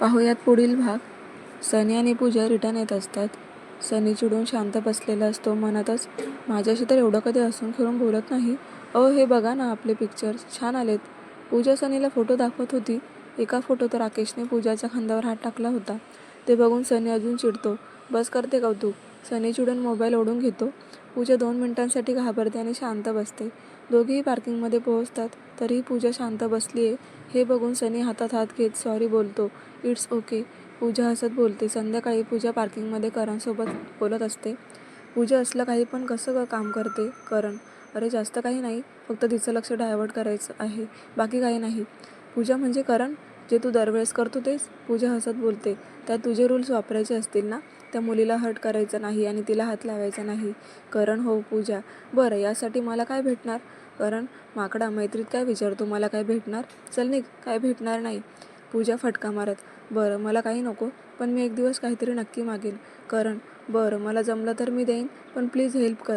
पाहूयात पुढील भाग. सनी आणि पूजा रिटर्न येत असतात. सनी चिडून शांत बसलेला असतो मनातच. माझ्याशी तर एवढं कधी हसून खेळून बोलत नाही. हे बघा ना, आपले पिक्चर्स छान आलेत. पूजा सनीला फोटो दाखवत होती. एका फोटोत राकेशने पूजाच्या खांद्यावर हात टाकला होता. ते बघून सनी अजून चिडतो. बस करते कौतुक. सनी चिडून मोबाईल ओढून घेतो. पूजा 2 मिनिटांसाठी घाबरते आणि शांत बसते. दोघेही पार्किंगमध्ये पोहोचतात. तरीही पूजा शांत बसलीये हे बघून सनी हातात हात घेत सॉरी बोलतो. It's okay. पूजा हसत बोलते. संध्याकाळी पूजा पार्किंगमध्ये करणसोबत बोलत असते. पूजा असलं काही पण कसं काम करते करण? अरे जास्त काही नाही, फक्त तिचं लक्ष डायव्हर्ट करायचं आहे, बाकी काही नाही. पूजा म्हणजे करण? जे तू दरवेळेस करतो तेच? पूजा हसत बोलते. त्यात तुझे रूल्स वापरायचे असतील ना? त्या मुलीला हर्ट करायचं नाही आणि तिला हात लावायचा नाही. करण हो पूजा. बरं, यासाठी मला काय भेटणार? करण माकडा, मैत्रीत काय विचारतो मला काय भेटणार? चल निघ. काय भेटणार नाही. पूजा फटका मारत. बरं, मला काही नको, पण मी एक दिवस काहीतरी नक्की मागेन. करण बरं, मला जमलं तर मी देईन, पण प्लीज हेल्प कर.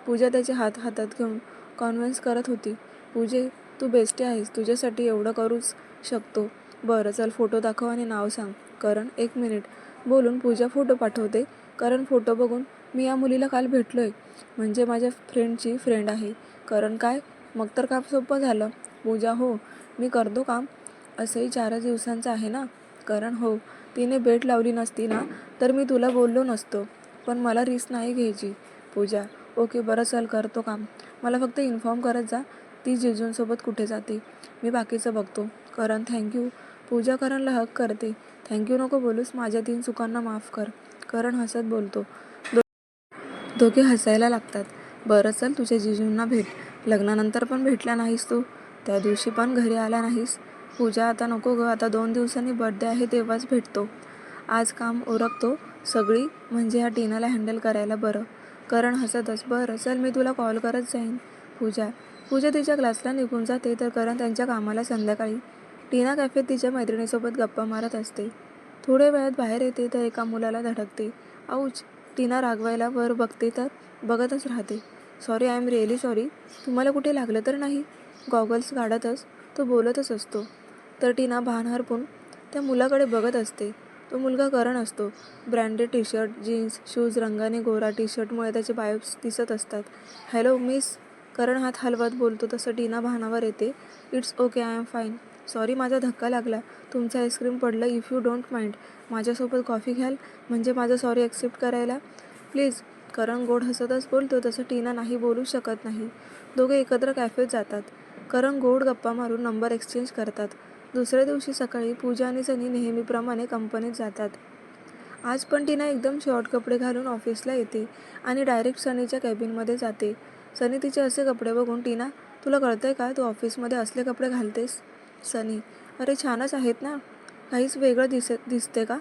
पूजा त्याचे हात हातात घेऊन कॉन्व्हिन्स करत होती. पूजे, तू बेस्टी आहेस, तुझ्यासाठी एवढं करूच शकतो. बरं चल, फोटो दाखव आणि नाव सांग. करण 1 मिनिट बोलून पूजा फोटो पाठवते. करण फोटो बघून, मी या मुलीला काल भेटलोय, म्हणजे माझ्या फ्रेंडची फ्रेंड आहे. करण काय? मग तर काम सोपं झालं. पूजा हो, मी करतो काम. असंही 4च दिवसांचं आहे ना? करण हो, तिने भेट लावली नसती ना तर मी तुला बोललो नसतो, पण मला रिस्क नाही घ्यायची. पूजा ओके बरं चल, करतो काम. मला फक्त इन्फॉर्म करत जा ती जिजूंसोबत कुठे जाते. मी बाकीचं बघतो. करण थँक्यू. पूजा करणला हक करते. थँक्यू नको बोलूस, माझ्या 3 चुकांना माफ कर. करण हसत बोलतो. दोघे हसायला लागतात. बरं चल, तुझ्या जिजूंना भेट. लग्नानंतर पण भेटला नाहीस तू. त्या दिवशी पण घरी आला नाहीस. पूजा आता नको गं, आता 2 दिवसांनी बर्थडे आहे तेव्हाच भेटतो. आज काम उरकतो सगळी, म्हणजे ह्या टीनाला हँडल करायला बरं. करण हसतच. बरं चल, मी तुला कॉल करत जाईन. पूजा पूजा तिच्या क्लासला निघून जाते तर करण त्यांच्या कामाला. संध्याकाळी टीना कॅफेत तिच्या मैत्रिणीसोबत गप्पा मारत असते. थोड्या वेळात बाहेर येते तर एका मुलाला धडकते. आऊच. टीना रागवायला वर बघते तर बघतच राहते. Sorry, I am really sorry. तुम्हाला कुठे लागलं तर नाही? गॉगल्स काढतच तो बोलतच असतो. तर टीना भान हरपून त्या मुलाकडे बघत असते. तो मुलगा करण असतो. Branded T shirt, jeans, shoes, रंगाने गोरा. टी शर्टमुळे त्याचे बायोप्स दिसत असतात. Hello miss. करण हात हलवत बोलतो तसं टीना भानावर येते. It's okay, I am fine. Sorry, माझा धक्का लागला. तुमचं आईस्क्रीम पडलं. इफ यू डोंट माइंड माझ्यासोबत कॉफी घ्याल, म्हणजे माझं सॉरी ॲक्सेप्ट करायला प्लीज. करण गोड हसतच बोलतो तसं टीना नाही बोलू शकत नाही. दोघे एकत्र कॅफेत जातात. करण गोड गप्पा मारून नंबर एक्सचेंज करतात. दुसऱ्या दिवशी सकाळी पूजा आणि सनी नेहमीप्रमाणे कंपनीत जातात. आज पण टीना एकदम शॉर्ट कपडे घालून ऑफिसला येते आणि डायरेक्ट सनीच्या केबिनमध्ये जाते. सनी तिचे असे कपडे बघून, टीना तुला कळतंय का, तू ऑफिसमध्ये असले कपडे घालतेस? सनी अरे छानच आहेत ना, काहीच वेगळं दिसते का?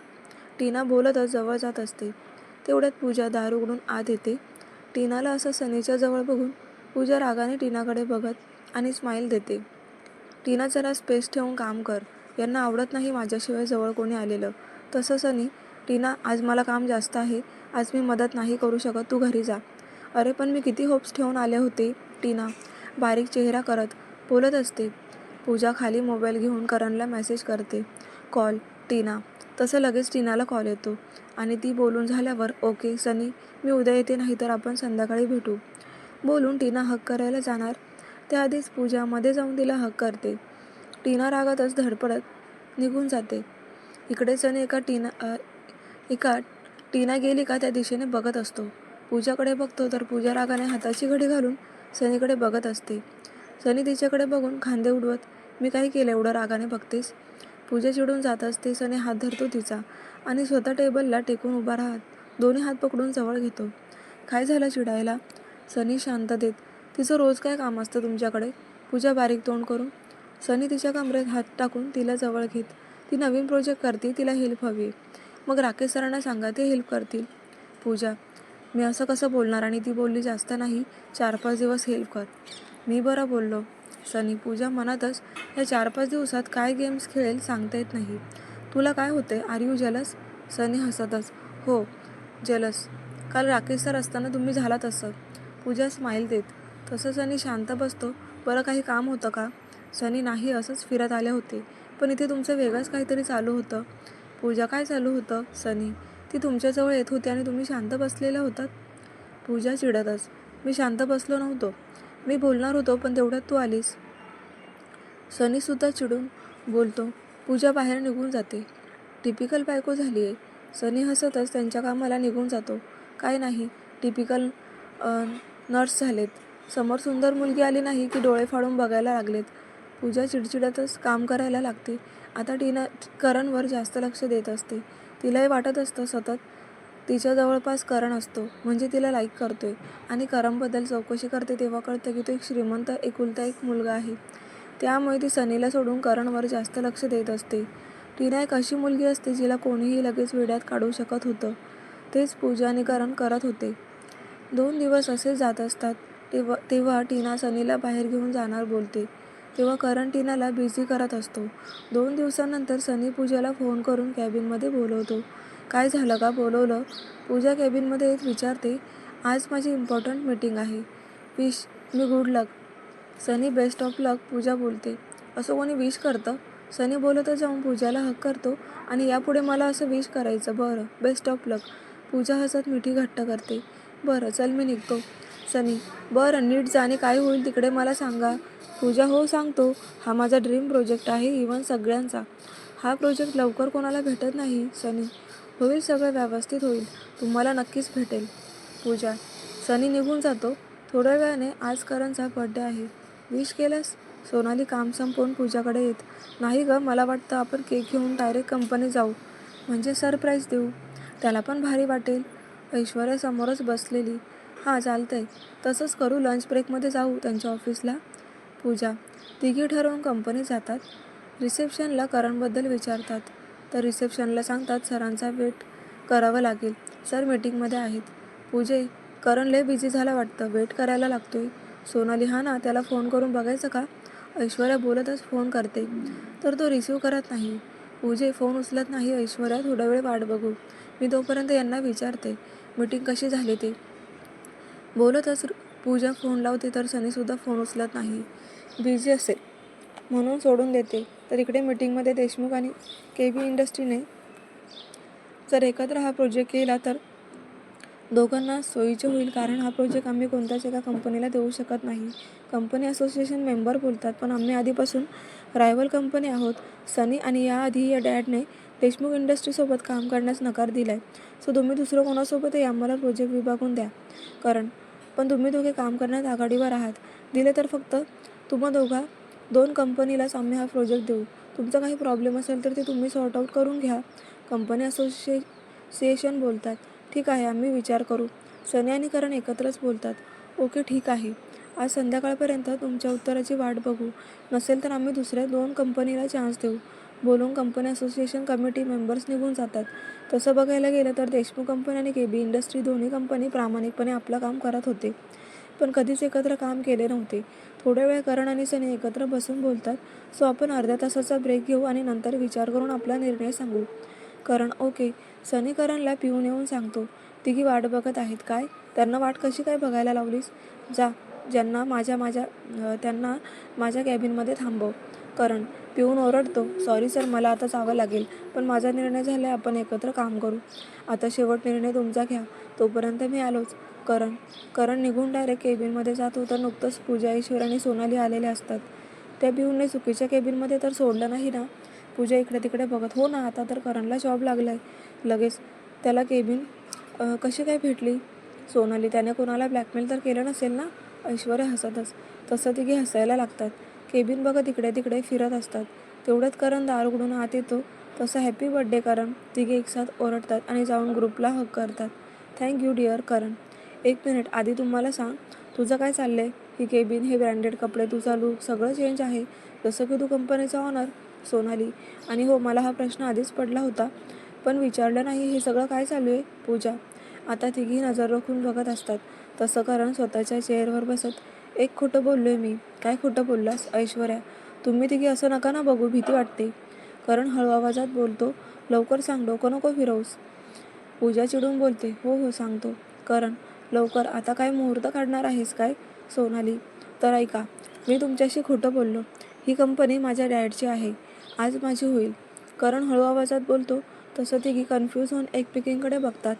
टीना बोलतच जवळ जात असते. तेवढ्यात पूजा दार उघडून आत येते. टीनाला असं सनीच्या जवळ बघून पूजा रागाने टीनाकडे बघत आणि स्माईल देते. टीना जरा स्पेस ठेवून काम कर. यांना आवडत नाही माझ्याशिवाय जवळ कोणी आलेलं. तसं सनी. टीना आज मला काम जास्त आहे, आज मी मदत नाही करू शकत, तू घरी जा. अरे पण मी किती होप्स ठेवून आले होते. टीना बारीक चेहरा करत बोलत असते. पूजा खाली मोबाईल घेऊन करणला मेसेज करते. कॉल. टीना तसं लगेच टीनाला कॉल येतो आणि ती बोलून झाल्यावर ओके सनी, मी उद्या येते, नाही तर आपण संध्याकाळी भेटू. बोलून टीना हक करायला जाणार त्याआधीच पूजा मध्ये जाऊन तिला हक करते. टीना रागातच धडपडत निघून जाते. इकडे सनी एका टीना गेली का त्या दिशेने बघत असतो. पूजाकडे बघतो तर पूजा रागाने हाताची घडी घालून सनीकडे बघत असते. सनी तिच्याकडे बघून खांदे उडवत, मी काय केलं एवढं रागाने बघतेस? पूजा चिडून जात असते. सनी हात धरतो तिचा आणि स्वतः टेबलला टेकून उभा राहत दोन्ही हात पकडून जवळ घेतो. काय झालं चिडायला? सनी शांततेत. तिचं रोज काय काम असतं तुमच्याकडे? पूजा बारीक तोंड करून. सनी तिच्या कमरेत हात टाकून तिला जवळ घेत. ती नवीन प्रोजेक्ट करते, तिला हेल्प हवी. मग राकेश सरांना सांगा, ते हेल्प करतील. पूजा मी असं कसं बोलणार? आणि ती बोलली, जास्त नाही, 4-5 दिवस हेल्प कर. मी बरं बोललो. सनी. पूजा मनातच, या 4-5 दिवसात काय गेम्स खेळेल सांगता येत नाही. तुला काय होते? Are you jealous? सनी हसतच. हो जेलस. काल राकेश सर असताना तुम्ही झाला तसं. पूजा स्माईल देत. तसं सनी शांत बसतो. बरं काही काम होतं का? सनी नाही, असंच फिरत आले होते, पण इथे तुमचं वेगळंच काहीतरी चालू होतं. पूजा काय चालू होतं सनी? ती तुमच्याजवळ येत होती आणि तुम्ही शांत बसलेल्या होतात. पूजा चिडतच, मी शांत बसलो नव्हतो. मी बोलणार होतो पण तेवढ्यात तू आलीस. सनीसुद्धा चिडून बोलतो. पूजा बाहेर निघून जाते. टिपिकल बायको झाली आहे. सनी हसतच त्यांच्या कामाला निघून जातो. काय नाही, टिपिकल नर्स झालेत. समोर सुंदर मुलगी आली नाही की डोळे फाडून बघायला लागलेत. पूजा चिडचिडतच काम करायला लागते. आता टीना करणवर जास्त लक्ष देत असते. तिलाही वाटत असतं सतत तिच्या जवळपास करण असतो म्हणजे तिला लाईक करतोय. आणि करणबद्दल चौकशी करते तेव्हा कळतं की तो एक श्रीमंत एकुलता एक मुलगा आहे. त्यामुळे ती सनीला सोडून करणवर जास्त लक्ष देत असते. टीना एक अशी मुलगी असते जिला कोणीही लगेच वेड्यात काढू शकत होतं. तेच पूजा आणि करण करत होते. 2 दिवस असेच जात असतात. तेव्हा टीना सनीला बाहेर घेऊन जाणार बोलते. तेव्हा करण टीनाला बिझी करत असतो. 2 दिवसांनंतर सनी पूजाला फोन करून कॅबिनमध्ये बोलवतो. काय झालं का बोलवलं? पूजा कॅबिनमध्ये येत विचारते. आज माझी इम्पॉर्टंट मीटिंग आहे. Wish me good luck. Sunny best of luck. Pooja बोलते. असं कोणी विश करतं? सनी बोलतच जाऊन पूजाला हक करतो आणि यापुढे मला असं विश करायचं. बरं, बेस्ट ऑफ लक. पूजा हसत मिठी घट्ट करते. बरं चल मी निघतो. सनी, बरं नीट जा आणि काय होईल तिकडे मला सांगा. पूजा, हो सांगतो. हा माझा ड्रीम प्रोजेक्ट आहे, इव्हन सगळ्यांचा. हा प्रोजेक्ट लवकर कोणाला भेटत नाही. सनी, होईल सगळं व्यवस्थित होईल. तुम्हाला नक्कीच भेटेल. पूजा. सनी निघून जातो. थोड्या वेळाने आज करणचा बर्थडे आहे. विश केलंस? सोनाली काम संपवून पूजाकडे येत. नाही गं, मला वाटतं आपण केक घेऊन डायरेक्ट कंपनी जाऊ. म्हणजे सरप्राईज देऊ. त्याला पण भारी वाटेल. ऐश्वर्या समोरच बसलेली. हां चालतंय, तसंच करू. लंच ब्रेकमध्ये जाऊ त्यांच्या ऑफिसला. पूजा. तिघी ठरवून कंपनीत जातात. रिसेप्शनला करणबद्दल विचारतात. तर रिसेप्शनला सांगतात सरांचा वेट करावं लागेल. सर मीटिंगमध्ये आहेत. पूजे, करण लय बिझी झाला वाटतं, वेट करायला लागतोय. सोनाली, हा ना, त्याला फोन करून बघायचं का? ऐश्वर्या बोलतच फोन करते. तर तो रिसीव करत नाही. पूजे, फोन उचलत नाही ऐश्वर्या, थोडा वेळ वाट बघू. मी तोपर्यंत यांना विचारते मीटिंग कशी झाली ते. बोलतच पूजा फोन लावते तर सनीसुद्धा फोन उचलत नाही. बिझी असेल म्हणून सोडून देते. तर इकडे मीटिंगमध्ये देशमुख आणि केबी इंडस्ट्रीने जर एकत्र हा प्रोजेक्ट केला तर दोघांना सोयीचे होईल, कारण हा प्रोजेक्ट आम्ही कोणत्याच एका कंपनीला देऊ शकत नाही. कंपनी असोसिएशन मेंबर बोलतात पण आम्ही आधीपासून रायव्हल कंपनी आहोत. सनी आणि याआधी या डॅडने देशमुख इंडस्ट्रीसोबत काम करण्यास नकार दिलाय. सो तुम्ही दुसरं कोणासोबतही आम्हाला प्रोजेक्ट विभागून द्या. कारण पण तुम्ही दोघे काम करण्यात आघाडीवर आहात. दिले तर फक्त तुम्हा दोघा 2 कंपनीलाच आम्ही हा प्रोजेक्ट देऊ. तुमचा काही प्रॉब्लेम असेल तर ते तुम्ही सॉर्ट आऊट करून घ्या. कंपनी असोसिएशन बोलतात. ठीक आहे, आम्ही विचार करू. सनी आणि करण एकत्रच बोलतात. ओके ठीक आहे, आज संध्याकाळपर्यंत तुमच्या उत्तराची वाट बघू. नसेल तर आम्ही दुसऱ्या 2 कंपनीला चान्स देऊ. बोलून कंपनी असोसिएशन कमिटी मेंबर्स निघून जातात. तसं बघायला गेलं तर देशमुख कंपनी आणि केबी इंडस्ट्री दोन्ही कंपनी प्रामाणिकपणे आपलं काम करत होते. पण कधीच एकत्र काम केले नव्हते. थोड्या वेळ करण आणि सनी एकत्र बसून बोलतात. सो आपण अर्ध्या तासाचा ब्रेक घेऊ आणि नंतर विचार करून आपला निर्णय सांगू. करण, ओके. सनी करणला पिऊन येऊन सांगतो. तिघी वाट बघत आहेत. काय? त्यांना वाट कशी काय बघायला लावलीस? जा, त्यांना माझ्या कॅबिनमध्ये थांबव. करण पिऊन ओरडतो. सॉरी सर, मला आता जावं लागेल. पण माझा निर्णय झालाय, आपण एकत्र काम करू. आता शेवट निर्णय तुमचा घ्या. तोपर्यंत मी आलोच. करण निघून डायरेक्ट केबिनमध्ये जातो तर नुकतंच पूजा, ऐश्वर्या आणि सोनाली आलेल्या असतात. त्या पिऊनने चुकीच्या केबिनमध्ये तर सोडलं नाही ना? पूजा इकडे तिकडे बघत. हो ना, आता तर करणला जॉब लागलाय. लगेच त्याला केबिन कशी काय भेटली? सोनाली, त्याने कोणाला ब्लॅकमेल तर केलं नसेल ना? ऐश्वर्या हसतच. तसं तिघी हसायला लागतात. केबिन बघत इकडे तिकडे फिरत असतात. तेवढ्यात करण दार उघडून आत येतो. तसं हॅपी बर्थडे करण. तिघे एकसाथ ओरडतात आणि जाऊन ग्रुपला हग करतात. थँक यू डिअर करण. एक मिनिट, आधी तुम्हाला सांग, तुझं काय चाललंय? ही केबिन, हे ब्रँडेड कपडे, तुझा लूक सगळं चेंज आहे, जसं की तू कंपनीचा ऑनर. सोनाली, आणि हो, मला हा प्रश्न आधीच पडला होता पण विचारलं नाही. हे सगळं काय चालू आहे? पूजा. आता तिघी नजर राखून बघत असतात. तसं करण स्वतःच्या चेअरवर बसत. एक खोटं बोललोय मी. काय खोटं बोललास? ऐश्वर्या, तुम्ही तिघी असं नका ना बघू, भीती वाटते. करण हळू आवाजात बोलतो. लवकर सांग, डोकं नको फिरवूस. पूजा चिडून बोलते. हो हो सांगतो. करण, लवकर. आता काय मुहूर्त काढणार आहेस काय? सोनाली, तर ऐका, मी तुमच्याशी खोटं बोललो. ही कंपनी माझ्या डॅडची आहे, आज माझी होईल. करण हळू आवाजात बोलतो. तसं तिघी कन्फ्यूज होऊन एकमेकींकडे बघतात.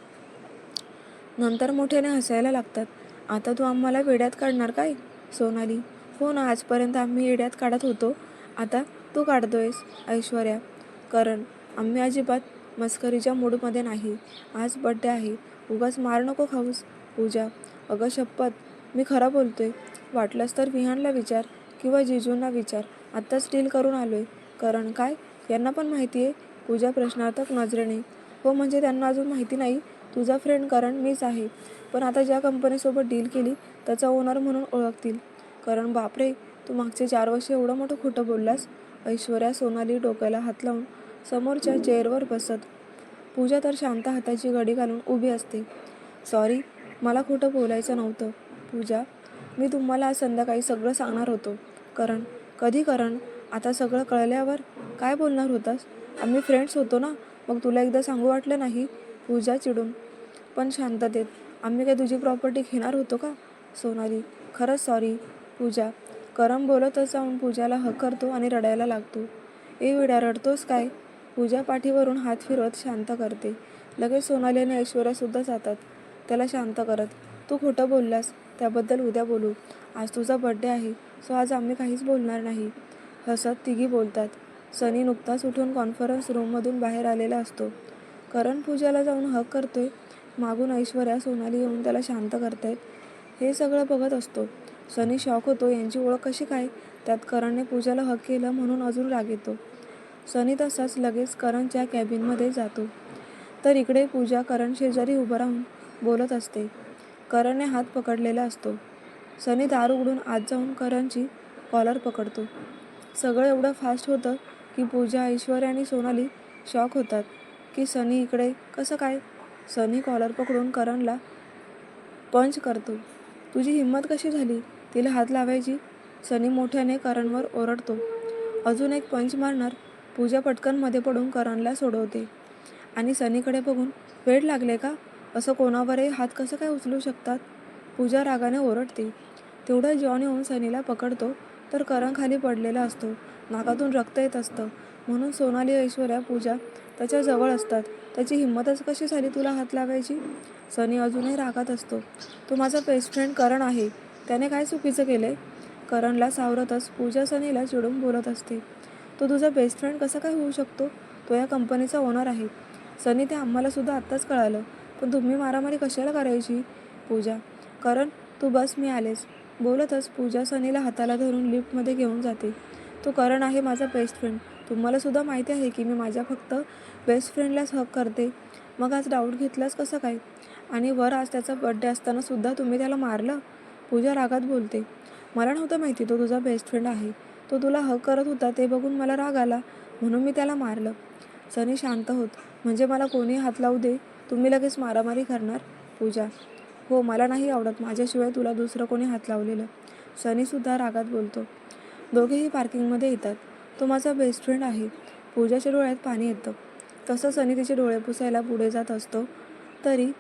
नंतर मोठ्याने हसायला लागतात. आता तू आम्हाला वेड्यात काढणार काय? सोनाली: हो ना, आजपर्यंत आम्ही वेड्यात काढत होतो, आता तू काढतोयस. ऐश्वर्या: करण: आम्ही अजिबात मस्करीच्या मूडमध्ये नाही. आज बड्डे आहे, उगाच मार नको खाऊस. पूजा: अगं शपथ, मी खरं बोलतोय. वाटलंच तर विहानला विचार किंवा जिजूंना विचार, आत्ताच डील करून आलोय. करण: काय, यांना पण माहिती आहे? पूजा प्रश्नार्थक नजरेने: हो, म्हणजे त्यांना अजून माहिती नाही. तुझा फ्रेंड करण मीच आहे, पण आता ज्या कंपनीसोबत डील केली त्याचा ओनर म्हणून ओळखतील. करण: बापरे, तू मागचे 4 वर्ष एवढं मोठं खोटं बोललास. ऐश्वर्या: सोनाली डोक्याला हात लावून समोरच्या चेअरवर बसत. पूजा तर शांत हाताची घडी घालून उभी असते. सॉरी, मला खोटं बोलायचं नव्हतं. पूजा: मी तुम्हाला आज संध्याकाळी सगळं सांगणार होतो. करण: कधी करण? आता सगळं कळल्यावर काय बोलणार होतास? आम्ही फ्रेंड्स होतो ना, मग तुला एकदा सांगू वाटलं नाही? पूजा चिडून पण शांततेत: आम्ही काय तुझी प्रॉपर्टी घेणार होतो का? सोनाली: खरंच सॉरी. पूजा. करण बोलतच जाऊन पूजाला हक करतो आणि रडायला लागतो. ए वेड्या, रडतोस काय? पूजा पाठीवरून हात फिरवत शांत करते. लगेच सोनाली आणि ऐश्वर्यासुद्धा जातात त्याला शांत करत. तू खोटं बोललास, त्याबद्दल उद्या बोलू. आज तुझा बड्डे आहे, सो आज आम्ही काहीच बोलणार नाही. हसत तिघी बोलतात. सनी नुकताच उठून कॉन्फरन्स रूममधून बाहेर आलेला असतो. करण पूजाला जाऊन हक करतोय. मागून ऐश्वर्या, सोनाली येऊन त्याला शांत करतायत. हे सगळं बघत असतो. सनी शॉक होतो. यांची ओळख कशी काय? त्यात करणने पूजाला हक केलं म्हणून अजून राग येतो. सनी तसाच लगेच करणच्या कॅबिनमध्ये जातो. तर इकडे पूजा करण शेजारी उभं राहून बोलत असते. करणने हात पकडलेला असतो. सनी दार उघडून आत जाऊन करणची कॉलर पकडतो. सगळं एवढं फास्ट होतं की पूजा, ऐश्वर्या आणि सोनाली शॉक होतात की सनी इकडे कसं काय? सनी कॉलर पकडून करणला पंच करतो. तुझी हिंमत कशी झाली तिला हात लावायची? सनी मोठ्याने करणवर ओरडतो. अजून एक पंच मारणार. पूजा पटकन मध्ये पडून करणला सोडवते आणि सनीकडे बघून वेड लागले का? असं कोणावरही हात कसं काय उचलू शकतात? पूजा रागाने ओरडते. तेवढं जॉन येऊन सनीला पकडतो तर करण खाली पडलेला असतो. नाकातून रक्त येत असतं. म्हणून सोनाली, ऐश्वर्या, पूजा त्याच्या जवळ असतात. त्याची हिंमतच कशी झाली तुला हात लावायची? सनी अजूनही रागात असतो. तो माझा बेस्ट फ्रेंड करण आहे, त्याने काय चुकीचं केलंय? करणला सावरतच पूजा सनीला चिडून बोलत असते. तो तुझा बेस्ट फ्रेंड कसा काय होऊ शकतो? तो या कंपनीचा ओनर आहे. सनी, ते आम्हाला सुद्धा आत्ताच कळालं, पण तुम्ही मारामारी कशाला करायची? पूजा. करण, तू बस, मी आलेच. बोलतच पूजा सनीला हाताला धरून लिफ्टमध्ये घेऊन जाते. तो करण आहे माझा बेस्ट फ्रेंड. तुम्हाला सुद्धा माहिती आहे की मी माझ्या फक्त बेस्ट फ्रेंडलाच हक करते. मग आज डाऊट घेतलास कसं काय? आणि वर आज त्याचा बर्थडे असताना सुद्धा तुम्ही त्याला मारलं? पूजा रागात बोलते. मला नव्हतं माहिती तो तुझा बेस्ट फ्रेंड आहे. तो तुला हक करत होता ते बघून मला राग आला, म्हणून मी त्याला मारलं. सनी शांत होत. म्हणजे मला कोणी हात लावू दे, तुम्ही लगेच मारामारी करणार? पूजा. हो, मला नाही आवडत माझ्याशिवाय तुला दुसरं कोणी हात लावलेलं. सनीसुद्धा रागात बोलतो. दोघेही पार्किंगमध्ये येतात. तो माझा बेस्ट फ्रेंड आहे. पूजाच्या डोळ्यात पाणी येतं. तसं सनी तिचे डोळे पुसायला पुढे जात असतो. तरी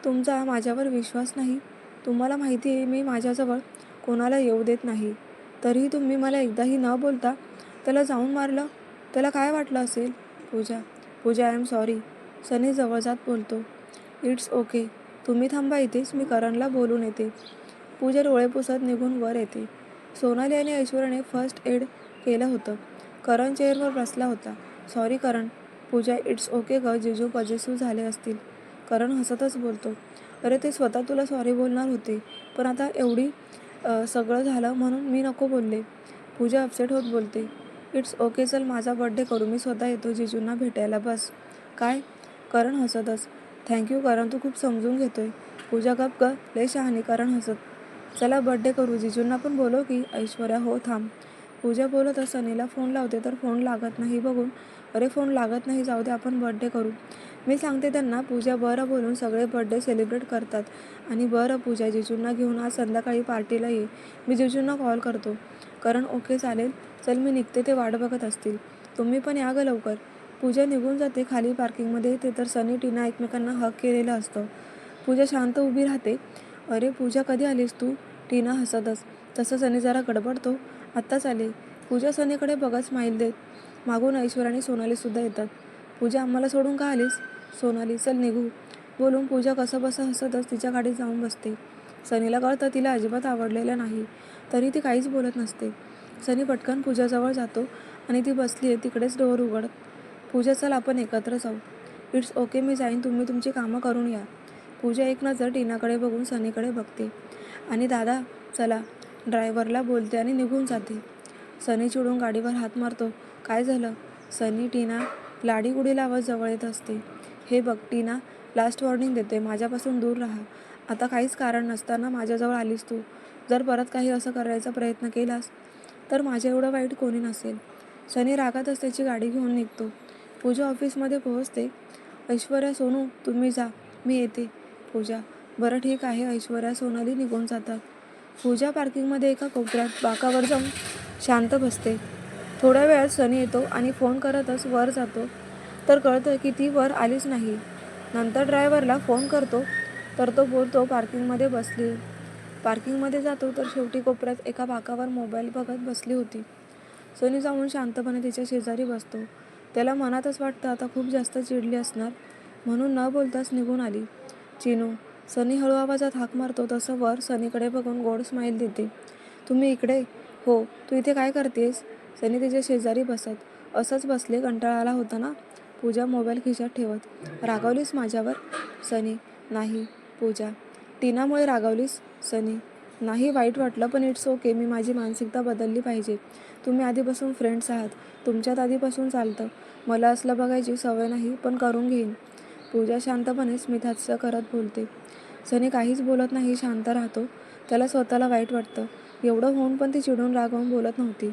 तुमचा माझ्यावर विश्वास नाही? तुम्हाला माहिती आहे मी माझ्याजवळ कोणाला येऊ देत नाही. तरीही तुम्ही मला एकदाही न बोलता त्याला जाऊन मारलं. त्याला काय वाटलं असेल? पूजा. पूजा, आय एम सॉरी. सनी जवळ जात बोलतो. It's okay. तुम्ही थांबा इथेच, मी करणला बोलून येते. पूजा डोळे पुसत निघून वर येते. सोनाली आणि ऐश्वर्याने फर्स्ट एड केलं होतं. करण चेअरवर बसला होता. Sorry Karan. Pooja. It's okay ग, जिजू पॉझिटिव्ह झाले असतील. करण हसतच बोलतो. अरे, ते स्वतः तुला सॉरी बोलणार होते, पण आता एवढी सगळं झालं म्हणून मी नको बोलले. पूजा अपसेट होत बोलते. इट्स ओके, चल माझा बर्थडे करू, मी स्वतः येतो जिजूंना भेटायला. बस. काय? करण हसतच. थँक्यू करण, तू खूप समजून घेतोय. पूजा. गप ग, लय शहाणी. करण हसत. चला बर्थडे करू, जिजूंना पण बोलव की? ऐश्वर्या. हो, थांब. पूजा बोलतच सनीला फोन लावते तर फोन लागत नाही बघून, अरे फोन लागत नाही, जाऊ दे, आपण बर्थडे करू, मी सांगते त्यांना. पूजा. बरं बोलून सगळे बर्थडे सेलिब्रेट करतात. आणि बरं पूजा, जिजूंना घेऊन आज संध्याकाळी पार्टीला ये, मी जिजूंना कॉल करतो. करण. ओके चालेल, चल मी निघते, ते वाट बघत असतील. तुम्ही पण या ग लवकर. पूजा निघून जाते. खाली पार्किंगमध्ये येते तर सनी, टीना एकमेकांना हक केलेलं असतं. पूजा शांत उभी राहते. अरे पूजा, कधी आलीस तू? टीना हसतच. तसं सनी जरा गडबडतो. आत्ताच आले. पूजा सनीकडे बघत स्माईल देत. मागून ऐश्वर्या आणि सोनालीसुद्धा येतात. पूजा आम्हाला सोडून का आलीस? सोनाली चल निघू बोलून पूजा कसंबसं हसतच तिच्या गाडीत जाऊन बसते. सनीला कळतं तिला अजिबात आवडलेलं नाही, तरी ती काहीच बोलत नसते. सनी पटकन पूजाजवळ जातो आणि ती बसली आहे तिकडेच डोअर उघडत. पूजा चल आपण एकत्र जाऊ. इट्स ओके मी जाईन, तुम्ही तुमची कामं करून या. पूजा एक नजर टीनाकडे बघून सनीकडे बघते आणि दादा चला ड्रायव्हरला बोलते आणि निघून जाते. सनी चिडून गाडीवर हात मारतो. काय झालं? सनी टीना लाडीगुडी लावत जवळ येत असते. हे बघ टीना, लास्ट वॉर्निंग देते, माझ्यापासून दूर राहा. आता काहीच कारण नसताना माझ्याजवळ आलीस तू. जर परत काही असं करायचा प्रयत्न केलास तर माझ्या एवढं वाईट कोणी नसेल. सनी रागातच त्याची गाडी घेऊन निघतो. पूजा ऑफिसमध्ये पोहोचते. ऐश्वर्या सोनू तुम्ही जा, मी येते. पूजा बरं ठीक आहे. ऐश्वर्या सोनाली निघून जातात. पूजा पार्किंगमध्ये एका कोपऱ्यात बाकावर जाऊन शांत बसते. थोड्या वेळात सनी येतो आणि फोन करतच वर जातो तर कळतं की ती वर आलीच नाही. नंतर ड्रायव्हरला फोन करतो तर तो बोलतो पार्किंगमध्ये बसली. पार्किंगमध्ये जातो तर शेवटी कोपऱ्यात एका बाकावर मोबाईल बघत बसली होती. सनी जाऊन शांतपणे तिच्या शेजारी बसतो. त्याला मनातच वाटतं आता खूप जास्त चिडली असणार म्हणून न बोलताच निघून आली. चिनू, सनी हळू आवाजात हाक मारतो तसं वर सनीकडे बघून गोड स्माईल देते. तुम्ही इकडे? हो. तू इथे काय करतेस? सनी तिच्या शेजारी बसत. असंच बसले, कंटाळा आला होता ना? पूजा मोबाईल खिशात ठेवत. रागावलीस माझ्यावर? सनी नाही. पूजा टीनामुळे रागावलीस? सनी नाही, वाईट वाटलं पण इट्स ओके, मी माझी मानसिकता बदलली पाहिजे. तुम्ही आधीपासून फ्रेंड्स आहात, तुमच्यात आधीपासून चालतं. मला असलं बघायची सवय नाही पण करून घेईन. पूजा शांतपणे स्मितहास्य करत बोलते. सनी काहीच बोलत नाही, शांत राहतो. त्याला स्वतःला वाईट वाटतं. एवढं होऊन पण ती चिडून रागावून बोलत नव्हती.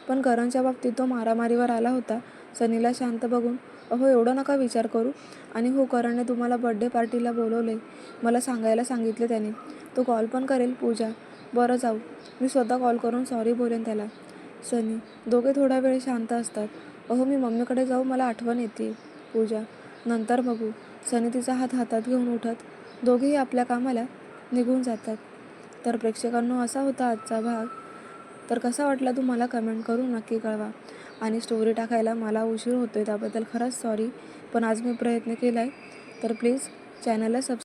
पण करणच्या बाबतीत तो मारामारीवर आला होता. सनीला शांत बघून अहो एवढं नका विचार करू. आणि हो, करणने तुम्हाला बर्थडे पार्टीला बोलवलंय, मला सांगायला सांगितले त्याने. तो कॉल पण करेल. पूजा बरं जाऊ, मी स्वतः कॉल करून सॉरी बोलेन त्याला. सनी दोघे थोडा वेळ शांत असतात. अहो मी मम्मीकडे जाऊ, मला आठवण येते. पूजा नंतर बघू. सनी तिचा हात हातात घेऊन उठत दोघेही आपल्या कामाला निघून जातात. तर प्रेक्षकांनो, असा होता आजचा भाग. तर कसा वाटला तुम्हाला कमेंट करून नक्की कळवा. आणि स्टोरी टाकायला मला उशीर होतोय त्याबद्दल खरंच सॉरी, पण आज मी प्रयत्न केला आहे. तर प्लीज चॅनलला